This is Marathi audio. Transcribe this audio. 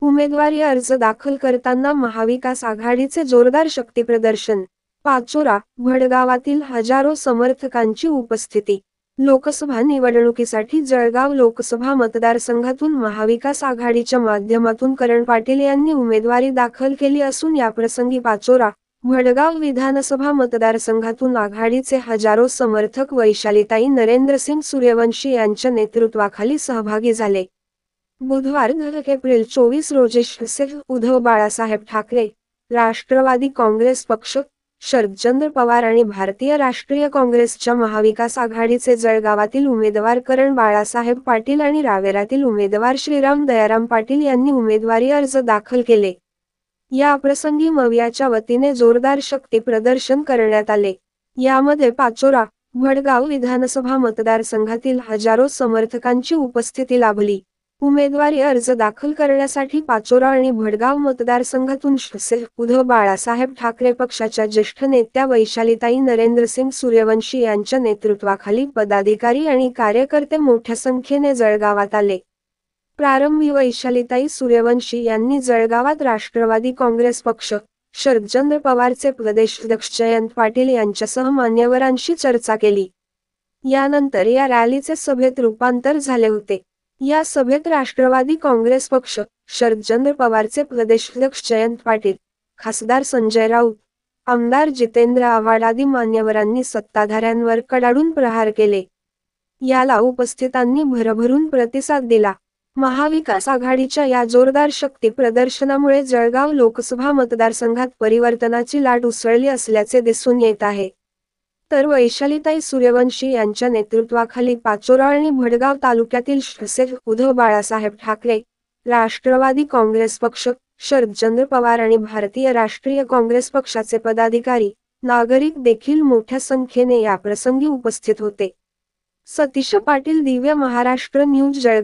उमेदवारी अर्ज दाखल करताना महाविकास आघाडीचे जोरदार शक्तीप्रदर्शन। पाचोरा, भडगावातील हजारो समर्थकांची उपस्थिती। लोकसभा निवडणुकीसाठी जळगाव लोकसभा मतदारसंघातून महाविकास आघाडीच्या माध्यमातून करण पाटील यांनी उमेदवारी दाखल केली असून याप्रसंगी पाचोरा, भडगाव विधानसभा मतदारसंघातून आघाडीचे हजारो समर्थक वैशालीताई नरेंद्रसिंग सूर्यवंशी यांच्या नेतृत्वाखाली सहभागी झाले। बुधवार 10 एप्रिल 24 रोजी शिवसेना उद्धव बाळासाहेब ठाकरे, राष्ट्रवादी काँग्रेस पक्ष, शरदचंद्र पवार आणि भारतीय राष्ट्रीय काँग्रेसच्या महाविकास आघाडीचे जळगावातील उमेदवार करण बाळासाहेब पाटील आणि रावेरातील उमेदवार श्रीराम दयाराम पाटील यांनी उमेदवारी अर्ज दाखल केले। या प्रसंगी मवियाच्या वतीने जोरदार शक्ती प्रदर्शन करण्यात आले। यामध्ये पाचोरा, भडगाव विधानसभा मतदारसंघातील हजारो समर्थकांची उपस्थिती लाभली। उमेदवारी अर्ज दाखल करण्यासाठी पाचोरा आणि भडगाव मतदारसंघातून शिवसेना उद्धव बाळासाहेब ठाकरे पक्षाच्या ज्येष्ठ नेत्या वैशालीताई नरेंद्रसिंग सूर्यवंशी यांच्या नेतृत्वाखाली पदाधिकारी आणि कार्यकर्ते मोठ्या संख्येने जळगावात आले। प्रारंभी वैशालीताई सूर्यवंशी यांनी जळगावात राष्ट्रवादी काँग्रेस पक्ष, शरदचंद्र पवारचे प्रदेशाध्यक्ष जयंत पाटील यांच्यासह मान्यवरांशी चर्चा केली। यानंतर या रॅलीचे सभेत रूपांतर झाले होते। या सभेत राष्ट्रवादी काँग्रेस पक्ष, शरदचंद्र पवारचे प्रदेशाध्यक्ष जयंत पाटील, खासदार संजय राऊत, आमदार जितेंद्र आव्हाड आदी मान्यवरांनी सत्ताधाऱ्यांवर कडाडून प्रहार केले। याला उपस्थितांनी भरभरून प्रतिसाद दिला। महाविकास आघाडीच्या या जोरदार शक्ती प्रदर्शनामुळे जळगाव लोकसभा मतदारसंघात परिवर्तनाची लाट उसळली असल्याचे दिसून येत आहे। तर वैशालीताई सूर्यवंशी यांच्या नेतृत्वाखाली पाचोरा आणि भडगाव तालुक्यातील शिवसेना उद्धव बाळासाहेब ठाकरे, राष्ट्रवादी काँग्रेस पक्ष, शरदचंद्र पवार आणि भारतीय राष्ट्रीय काँग्रेस पक्षाचे पदाधिकारी, नागरिक देखील मोठ्या संख्येने या प्रसंगी उपस्थित होते। सतीश पाटील, दिव्य महाराष्ट्र न्यूज, जळगाव।